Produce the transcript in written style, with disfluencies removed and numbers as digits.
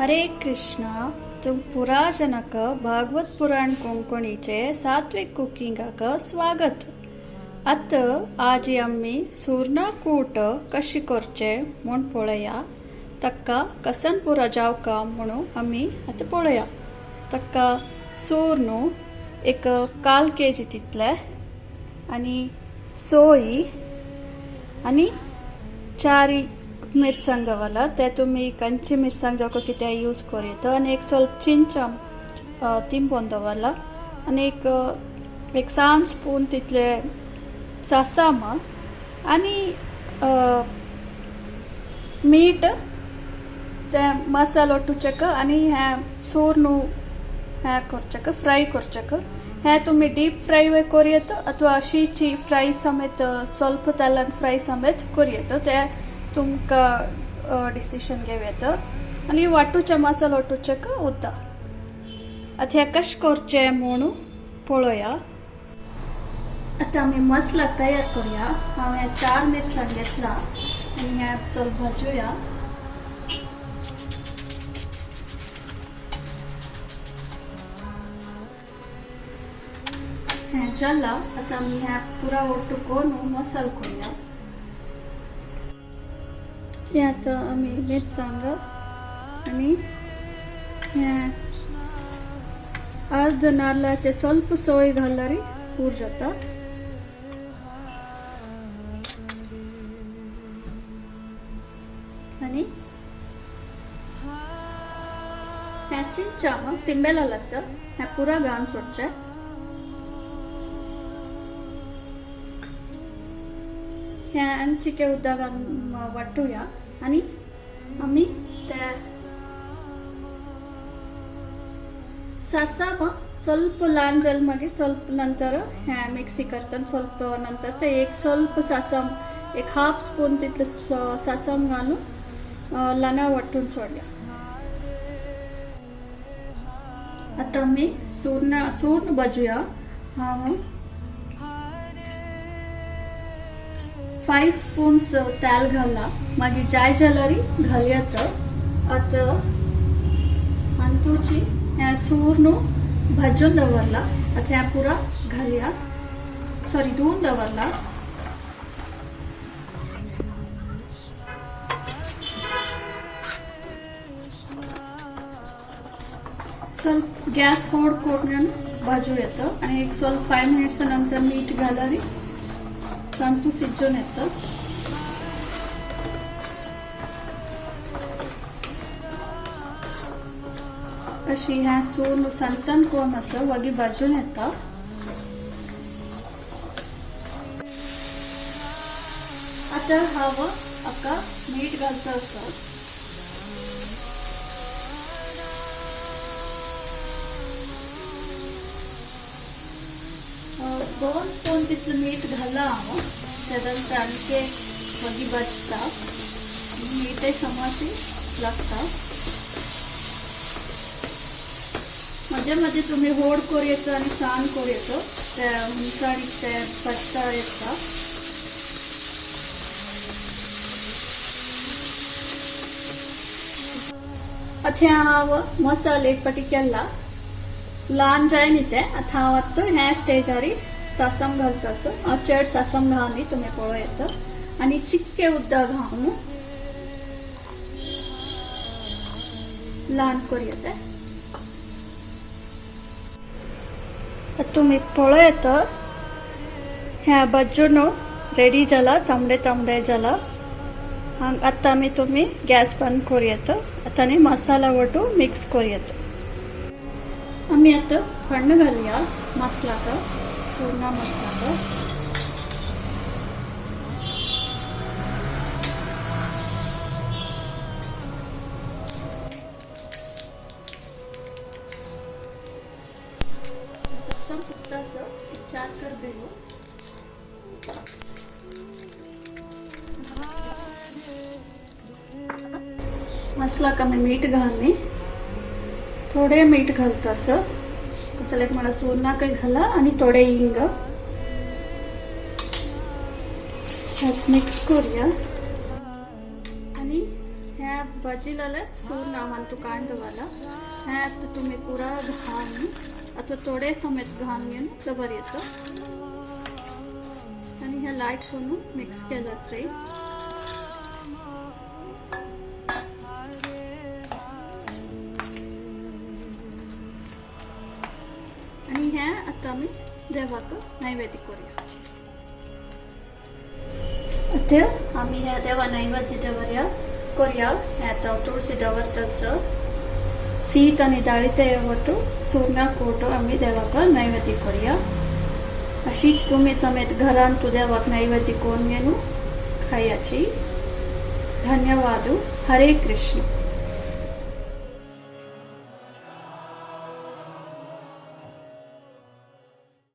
हरे कृष्णा तुम पुराजनक भागवत पुराण कोंकणीचे सात्विक कुकिंगाक स्वागत. आता आज आम्ही सुरना कूट कशी करचे म्हूण पळया. तक्का कसन पुरा जावका म्हणून आम्ही आता पळया. तक्का सूर न्हू एक 1/4 kg तितले आणि सोई आणि 4 मिरसांग वाला ते तुम्ही कंची मिरसांग जाको कितें यूज करीत आणि एक ಸ್ವಲ್ಪ चिंचम तिंबोंदवाला आणि एक 3 स्पून तितले सासाम आणि मीठ ते मसालो टुचक आणि हे सूर न्हू हे करचक फ्राय करचक. हे तुम्ही डीप फ्राय करियत अथवा अशीची फ्राय समेत ಸ್ವಲ್ಪ तेलान फ्राय समेत करियत ते तुमका डिसिशन घेवयत आणि वाटूचे मसालो वाटूचेक उरता. आता हे कश करचे म्हणून पळोया. आता आम्ही मसाला तयार करूया. हांवें 4 मिरसांग घेतला आणि हे ಸ್ವಲ್ಪ भाजूया. हे जाला. आता आम्ही हे पुरा ओटू करून मसाला करूया. यात आम्ही मिरसांग आणि अर्ध नारळाचे ಸ್ವಲ್ಪ सोय घालरी पूर जाता. आणि ह्या चिंचाम तिंबेला लस ह्या पुरा घाण सोडचे. ह्या अंचिके उद्दा वाटूया आणि आम्ही त्या सासाम ಸ್ವಲ್ಪ ल्हान जाल मागीर ಸ್ವಲ್ಪ नंतर ह्या मिक्सी करतना ಸ್ವಲ್ಪ नंतर ते एक ಸ್ವಲ್ಪ सासाम एक 1/2 स्पून तितले सासाम घालून लाना वाटून सोडल्या. आता आम्ही सूर्ण भाजूया. हांव 5 स्पून्स तेल घालला. मागीर जाय जाल्यार घालयात. आता अंतूची ह्या सूर न्हू भाजून दवरला. आता ह्या पुरा घालया. धुवून दवरला. ಸ್ವಲ್ಪ गॅस होड करून भाजू येतं आणि एक ಸ್ವಲ್ಪ 5 मिनिट्स नंतर मीठ घालारी तांतू शिजून येतं. अशी ह्या सूर सणसण कोण असं वगी भाजून येतं. आता हवं अक्का मीठ घालतं असं. 2 स्पून तितलं मीठ घाला हवं. त्यानंतर आणखी वगी भाजता मीठ समाशी लागता. मध्ये मध्ये तुम्ही होड करू येतं आणि सान करू येतं त्या मुसाडी ते भाजता येतं. आता हांव मसाला एक पाटी केला ल्हान जाय न्ही ते. आता हांव आतां ह्या स्टेजारी सासम घालता असं. चड सासम घालनी तुम्ही पळो येतं आणि चिक्के उद्दा घालून ल्हान करू येते. तुम्ही पळो येतं ह्या भाजून रेडी जाला. तांबडे तांबडे जाला. आता आम्ही तुम्ही गॅस बंद करू येतं. आता आम्ही मसाला वटू मिक्स करू येतं. आम्ही आता फंड घालूया मसालाक. सुरना मसालाक फक्त असं 4 कर देऊ. मसाला कमी मीठ घालणे. थोडे मीठ घालतं असं. कसं लाईक मला सूरना काही घाला आणि थोडे हिंग मिक्स करूया आणि ह्या भाजीला सूर्णा म्हणतो कांदवाला ह्यात तुम्ही पुरा घालून अथवा थोडे समेत घालून घेऊन जबर येतं आणि ह्या लाईट करून मिक्स केलं असेल आणि ह्या आता आम्ही देवाक नैवेद्य करूया आता आम्ही ह्या देवा नैवेद्य देवया करूया ह्या तुळशी दवरतस सीत आणि दाळीते वटू सूर्णा कोटो आम्ही देवाक नैवेद्य करूया अशीच तुम्ही समेत घरान तू देवाक नैवेद्य करून घेऊन खायाची धन्यवाद हरे कृष्ण